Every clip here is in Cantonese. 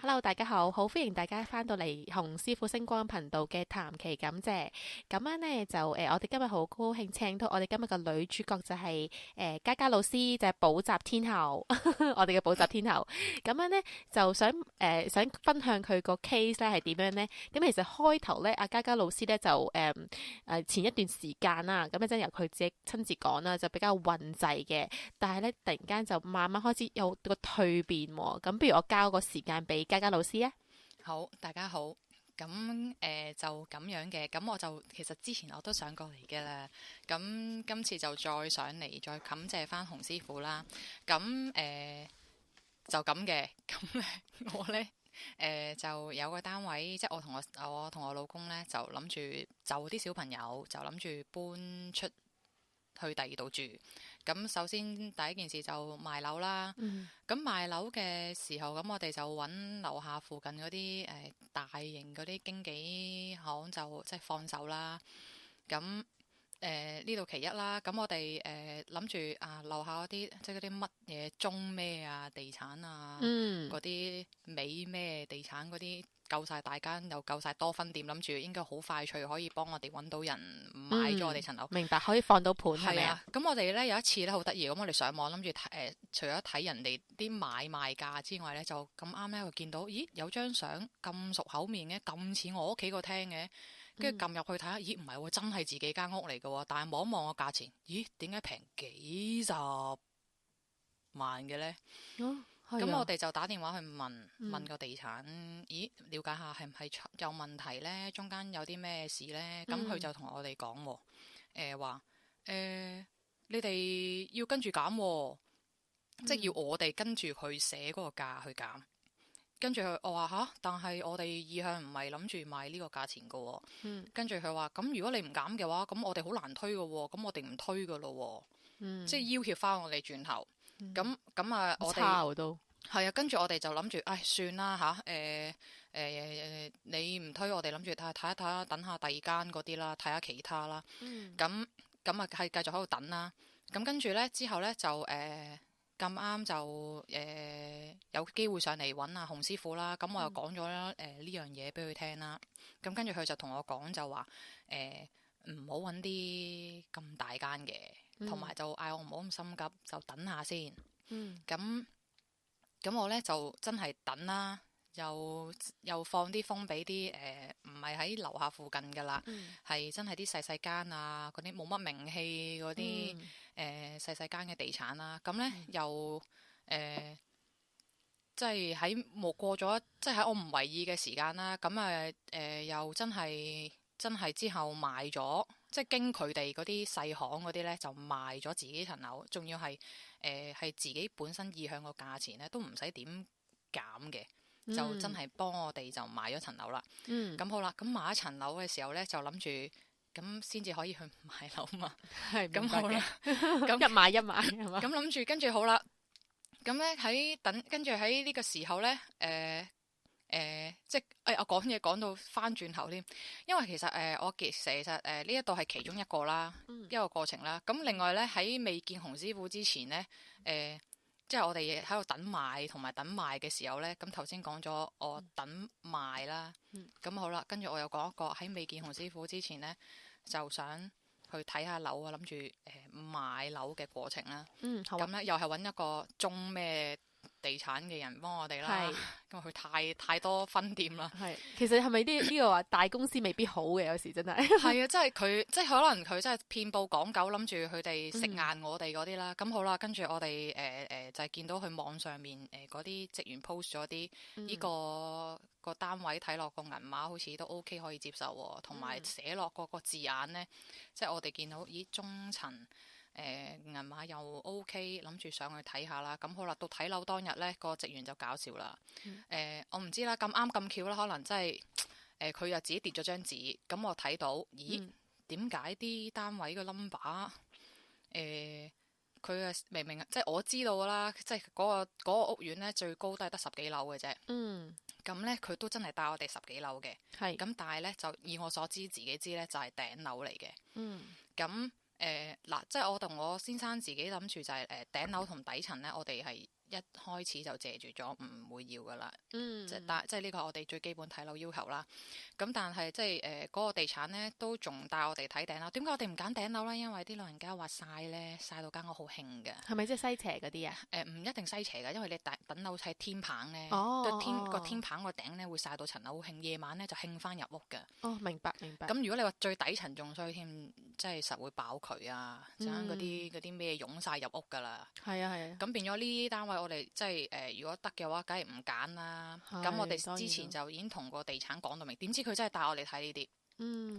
Hello，大家好，好歡迎大家翻到嚟洪師傅星光頻道嘅談期感謝。咁樣呢，就我哋今日好高興請到我哋今日嘅女主角就係嘉嘉老師，就係補習天后，我哋嘅補習天后。咁樣呢，就想分享佢個 case 咧係點樣呢？咁其實開頭咧，阿嘉嘉老師咧就前一段時間啦，咁真係由佢自己親自講啦，就比較混滯嘅。但係咧，突然間就慢慢開始有個蛻變喎。咁不如我交個時間俾嘉嘉老師啊。好，大家好。咁就咁樣嘅，咁我就其實之前我都上過嚟嘅啦。咁今次就再上嚟，再感謝翻洪師傅啦。咁就咁嘅。咁咧我咧就有個單位，即係我同我老公咧就諗住就啲小朋友就諗住搬出去第二度住。咁首先第一件事就賣樓啦。咁賣樓嘅時候，咁我哋就揾樓下附近嗰啲大型嗰啲經紀行就即係放手啦。咁呢度其一啦。咁我哋諗住樓下嗰啲即係嗰啲乜嘢中咩啊地產啊，嗰啲美咩地產嗰啲夠晒大間又夠晒多分店，諗住應該好快脆可以幫我哋揾到人買咗我哋層樓。明白，可以放到盤係咪啊？咁我哋咧有一次咧好得意，咁我哋上網諗住睇除咗睇人哋啲買賣價之外咧，就咁啱咧又見到，咦有張相咁熟口面嘅，咁似我屋企個廳嘅，跟住撳入去睇下，咦唔係喎，真係自己間屋嚟嘅喎，但係望一望個價錢，咦點解平幾十萬嘅咧？咁我哋就打電話去問個地產，咦了解下係唔係有問題咧？中間有啲咩事咧？咁佢就同我哋講話你哋要跟住減，即係要我哋跟住佢寫嗰個價去減。跟住我話吓，但係我哋意向唔係諗住賣呢個價錢噶喎。跟住佢話咁如果你唔減嘅話，咁我哋好難推噶喎。咁我哋唔推噶咯。即係要挾翻我哋轉頭。咁啊，我哋差都係啊。跟住我哋就諗住，唉，算啦吓。你唔推，我哋諗住睇一睇，等下第二間嗰啲啦，睇下其他啦。咁啊，係繼續喺度等啦。咁跟住咧之後咧就咁啱就有機會上嚟揾阿洪師傅啦。咁我又講咗呢樣嘢俾佢聽啦。咁跟住佢就同我講就話唔好揾啲咁大間嘅，同埋就嗌我唔好咁心急，就等下先。咁我咧就真係等啦。又放啲風俾啲唔係喺樓下附近噶啦，係真係啲細細間啊，嗰啲冇乜名氣嗰啲細細間嘅地產啦。咁咧又即係喺冇過咗，即係喺我唔為意嘅時間啦。咁又真係之後賣咗，即係經佢哋嗰啲細行嗰啲咧就賣咗自己層樓，仲要係自己本身意向個價錢咧都唔使點減嘅。就真係幫我哋就買咗層樓啦。咁好啦，咁買一層樓嘅時候咧，就諗住咁先至可以去買樓嘛。係咁好啦，咁一買係嘛？咁諗住跟住好啦。咁咧跟住喺呢個時候咧，即係我講嘢講到翻轉頭添，因為其實我其實呢一度係其中一個啦，一個過程啦。咁另外咧喺未見洪師傅之前咧，即係我哋喺度等賣同埋等賣嘅時候呢，咁頭先講咗我等賣啦。咁好啦，跟住我又講一個喺未見洪師傅之前呢，就想去睇下樓啊，諗住買樓嘅過程啦。咁呢又係揾一個中咩地產嘅人幫我哋啦。咁佢太多分店啦。其實係咪呢個話大公司未必好嘅？有時真係係啊，即係佢即係可能佢真係遍佈港九，諗住佢哋食硬我哋嗰啲啦。咁好啦，跟住我哋就係見到佢網上面嗰啲職員 post 咗啲呢個單位睇落個銀碼好似都 OK 可以接受喎，同埋寫落個字眼呢，即係我哋見到咦中層銀碼又 OK， 諗住上去睇下啦。咁好啦，到睇樓當日呢，個職員就搞笑啦。我唔知啦，咁啱咁巧啦，可能真係佢又自己跌咗張紙，咁我睇到，咦點解啲單位個 number 佢明明即係我知道啦，即係嗰個屋苑呢，最高都係得10幾樓嘅啫。咁呢，佢都真係帶我哋10幾樓嘅。咁但係呢，就以我所知自己知呢，就係頂樓嚟嘅。咁嗱，即係我同我先生自己諗住就係頂樓同底層呢，我哋係一一開始就謝絕咗，唔會要噶啦。嗯，即係呢個係我哋最基本睇樓要求啦。咁但係即係嗰個地產咧都仲帶我哋睇頂樓。點解我哋唔揀頂樓咧？因為啲老人家話曬咧，曬到間屋好興嘅。係咪即係西斜嗰啲啊？唔一定西斜㗎，因為你等樓係天棚咧，哦個天棚個頂咧會曬到層樓好興，夜晚咧就興翻入屋嘅。哦，明白明白。咁如果你話最底層仲衰添，即係實會爆渠啊，就嗰啲咩湧晒入屋㗎啦。係啊係啊。咁變咗呢啲單位，我哋即係如果得嘅話，梗係唔揀啦。咁我哋之前就已經同個地產講到明，點知佢真係帶我哋睇呢啲。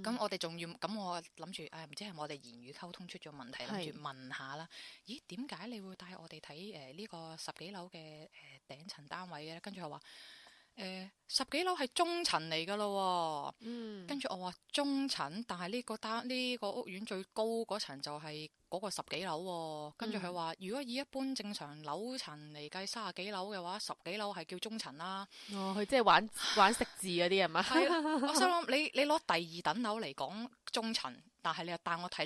咁我哋仲要，咁我諗住唔知係我哋言語溝通出咗問題，諗住問下啦。咦，點解你會帶我哋睇呢個10幾樓嘅頂層單位嘅？跟住佢話10幾樓係中層嚟㗎咯。跟住我話中層，但係呢個屋苑最高嗰層就係嗰個10幾樓喎。跟住佢話，如果以一般正常樓層嚟計30幾樓嘅話，10幾樓係叫中層啦。哦，佢即係玩食字嗰啲係嘛？係啊，我心諗你攞第2等樓嚟講中層，但係你又帶我睇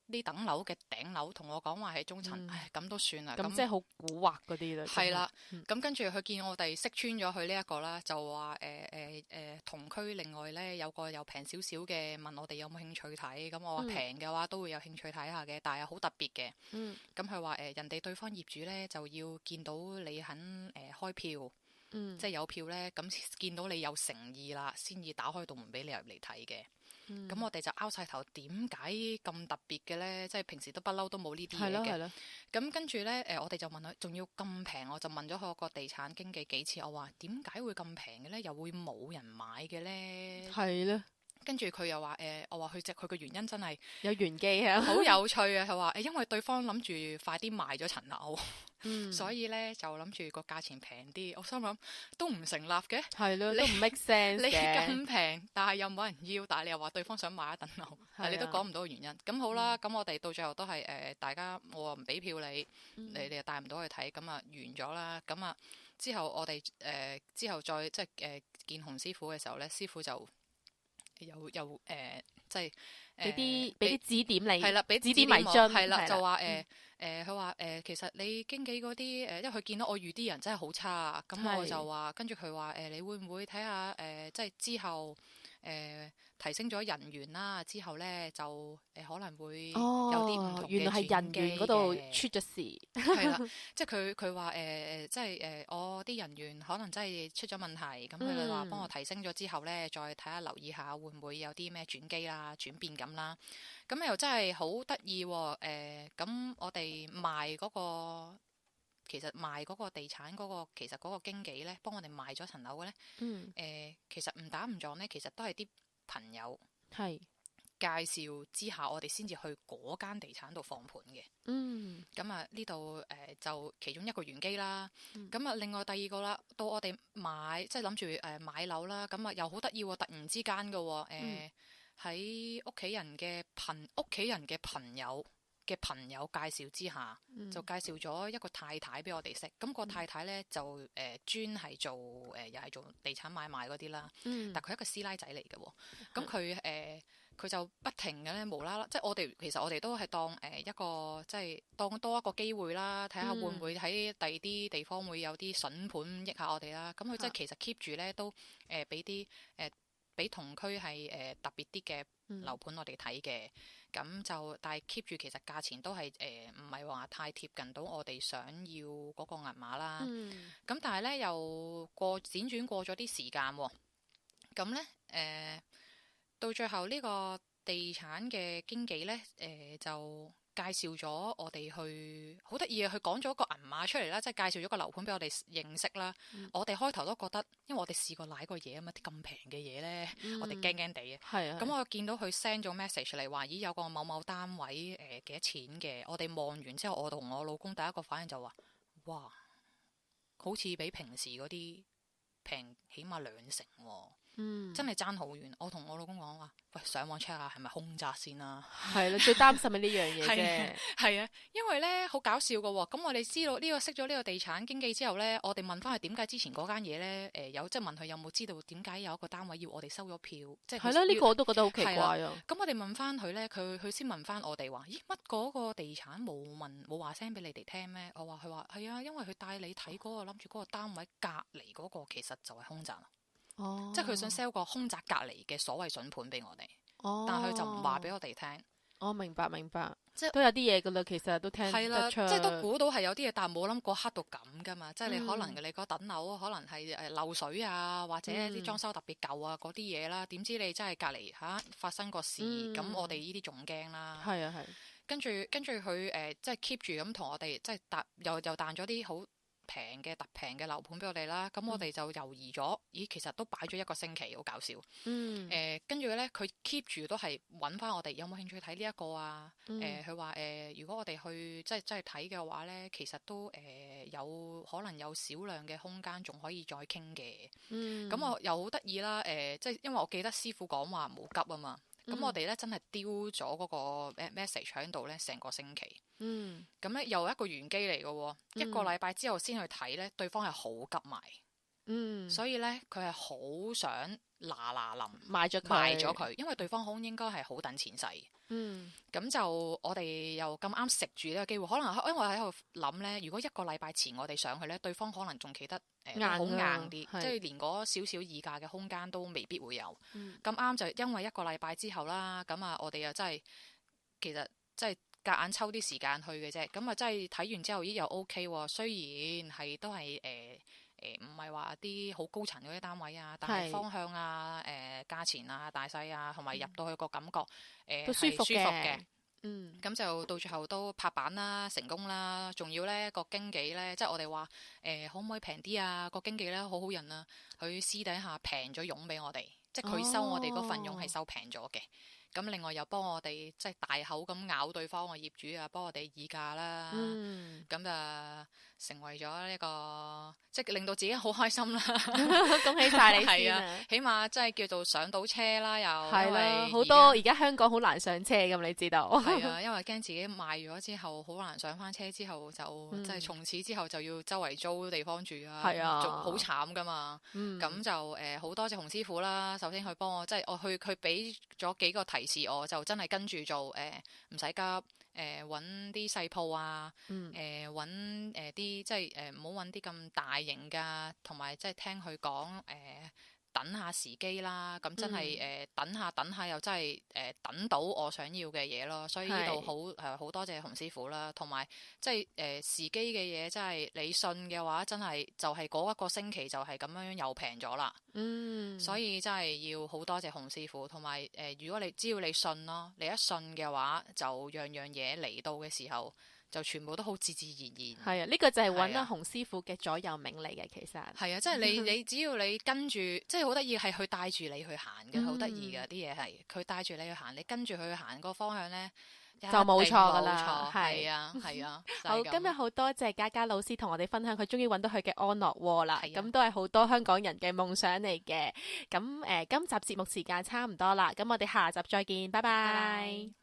呢等樓嘅頂樓，同我講話係中層，唉，咁都算啦。咁即係好蠱惑嗰啲啦。係啦，咁跟住佢見我哋識穿咗佢呢一個啦，就話同區另外咧有個又平少少嘅，問我哋有冇興趣睇。咁我話平嘅話都會有興趣睇下嘅，但係好特別嘅。咁佢話人哋對方業主咧就要見到你肯開票，即係有票咧，咁見到你有誠意啦，先至打開道門俾你入嚟睇嘅。咁我哋就拗晒頭，點解咁特別嘅咧？即係平時都不嬲都冇呢啲嘢嘅。咁跟住咧，我哋就問佢，仲要咁平？我就問咗佢個地產經紀幾次，我話點解會咁平嘅咧？又會冇人買嘅咧？係咧。跟住佢又話我話佢個原因真係有玄機啊，好有趣啊！佢話因為對方諗住快啲賣咗層樓，所以咧就諗住個價錢平啲。我心諗都唔成立嘅，係咯，都唔 make sense 嘅。你咁平，但係又冇人要，但係你又話對方想買一層樓，但你都講唔到個原因。咁好啦，咁我哋到最後都係大家我話唔俾票你，你哋又帶唔到去睇，咁啊完咗啦。咁啊之後我哋之後再即係見洪師傅嘅時候咧，師傅就又即係俾啲指點你，係啦，俾指點迷津，係啦，就話佢話其實你經紀嗰啲因為佢見到我遇啲人真係好差，咁我就話跟住佢話你會唔會睇下即係之後提升咗人員啦，之後咧就可能會有啲唔同嘅轉機嘅。原來係人員嗰度出咗事，係啦，即係佢話即係我啲人員可能真係出咗問題，咁佢哋話幫我提升咗之後咧，再睇下留意下會唔會有啲咩轉機啦、轉變咁啦。咁又真係好得意喎！咁我哋賣嗰個。其實賣嗰個地產嗰個，其實嗰個經紀咧，幫我哋賣咗層樓嘅咧，其實誤打誤撞咧，其實都係啲朋友介紹之下，我哋先至去嗰間地產度放盤嘅。咁啊呢度就其中一個玄機啦。咁啊另外第二個啦，到我哋買即係諗住買樓啦，咁啊又好得意喎！突然之間嘅喎，喺屋企人嘅朋友嘅朋友介紹之下，就介紹咗一個太太俾我哋識。咁個太太咧就專係做又係做地產買賣嗰啲啦。但佢係一個師奶仔嚟嘅喎。咁佢就不停嘅咧無啦啦，即係其實我哋都係當一個即係當多一個機會啦，睇下會唔會喺第二啲地方會有啲筍盤益下我哋啦。咁佢即係其實 keep 住咧都俾啲俾同區係特別啲嘅樓盤我哋睇嘅。咁就但係 keep 住其實價錢都係唔係話太貼近到我哋想要嗰個銀碼啦。咁但係咧又輾轉過咗啲時間喎。咁咧到最後呢個地產嘅經紀咧就介紹咗我哋去，好得意啊！佢講咗個銀碼出嚟啦，即係介紹咗個樓盤俾我哋認識啦。我哋開頭都覺得，因為我哋試過買過嘢啊嘛，啲咁平嘅嘢咧，我哋驚驚地嘅。咁我見到佢 send 咗 message 嚟話，咦有個某某單位幾多錢嘅？我哋望完之後，我同我老公第一個反應就話：哇，好似比平時嗰啲平起碼2成喎。真係爭好遠。我同我老公講話，喂，上網 check 下係咪凶宅先啦。係啦，最擔心係呢樣嘢啫。係啊，因為咧好搞笑噶喎。咁我哋知道呢個識咗呢個地產經紀之後咧，我哋問翻佢點解之前嗰間嘢咧，有即係問佢有冇知道點解有一個單位要我哋收咗票，即係係啦，呢個我都覺得好奇怪啊。咁我哋問翻佢咧，佢先問翻我哋話，咦，乜嗰個地產冇話聲俾你哋聽咩？佢話係啊，因為佢帶你睇嗰個諗住嗰個單位隔離嗰個其實就係凶宅。即係佢想 sell 個凶宅隔離嘅所謂筍盤俾我哋，但係佢就唔話俾我哋聽。我明白，即係都有啲嘢噶啦，其實都聽得出，即係都估到係有啲嘢，但係冇諗過黑到咁噶嘛。即係你可能你個等樓可能係漏水啊，或者啲裝修特別舊啊嗰啲嘢啦。點知你真係隔離發生個事，咁我哋呢啲仲驚啦。係啊係。跟住佢即係 keep 住咁同我哋即係又彈咗啲好特平嘅樓盤俾我哋啦，咁我哋就猶豫咗，咦，其實都擺咗1個星期，好搞笑。跟住咧，佢 keep 住都係揾翻我哋，有冇興趣睇呢一個啊？佢話如果我哋去即係睇嘅話咧，其實都有可能有少量嘅空間，仲可以再傾嘅。咁我又好得意啦，即係因為我記得師傅講話唔好急啊嘛。咁我哋咧真係丟咗嗰個 message 喺度咧，成個星期。咁咧又一個玄機嚟嘅喎，1個禮拜之後先去睇咧，對方係好急賣。所以咧佢係好想嗱臨賣咗佢，因為對方應該係好等錢使。咁就我哋又咁啱食住呢個機會，可能因為我喺度諗咧，如果1個禮拜前我哋上去咧，對方可能仲企得好硬啲，即係連嗰少少議價嘅空間都未必會有。咁啱就因為1個禮拜之後啦，咁啊我哋又真係其實真係夾硬抽啲時間去嘅啫。咁啊真係睇完之後咦又 OK 喎，雖然係都係唔係話啲好高層嗰啲單位啊，但係方向啊、價錢啊、大細啊，同埋入到去個感覺都舒服嘅。咁就到最後都拍板啦，成功啦。仲要咧個經紀咧，即係我哋話可唔可以平啲啊？個經紀咧好好人啊，佢私底下平咗傭俾我哋，即係佢收我哋嗰份傭係收平咗嘅。咁另外又幫我哋即係大口咁咬對方個業主啊，幫我哋議價啦。咁就成為咗呢個即係令到自己好開心啦。恭喜晒你先啊！起碼真係叫做上到車啦，又係啦，好多而家香港好難上車咁，你知道？係啊，因為驚自己賣咗之後好難上翻車，之後就即係從此之後就要周圍租地方住啊，係啊，好慘噶嘛。咁就好多謝洪師傅啦。首先佢幫我即係佢俾咗幾個提示我，就真係跟住做唔使急。揾啲細鋪啊，揾啲即係唔好揾啲咁大型㗎，同埋即係聽佢講等下時機啦。咁真係等下又真係等到我想要嘅嘢咯。所以呢度好多謝洪師傅啦，同埋即係時機嘅嘢真係你信嘅話，真係就係嗰1個星期就係咁樣又平咗啦。所以真係要好多謝洪師傅，同埋如果只要你信咯，你一信嘅話，就樣嘢嚟到嘅時候，就全部都好自然。係啊，呢個就係揾阿洪師傅嘅左右銘嚟嘅，其實係啊，即係你只要你跟住，即係好得意係佢帶住你去行嘅，好得意嘅啲嘢係佢帶住你去行，你跟住佢去行個方向咧。就冇錯噶啦，係啊。好，今日好多謝嘉嘉老師同我哋分享，佢終於揾到佢嘅安樂窩啦。咁都係好多香港人嘅夢想嚟嘅。咁今集節目時間差唔多啦，咁我哋下集再見，拜拜。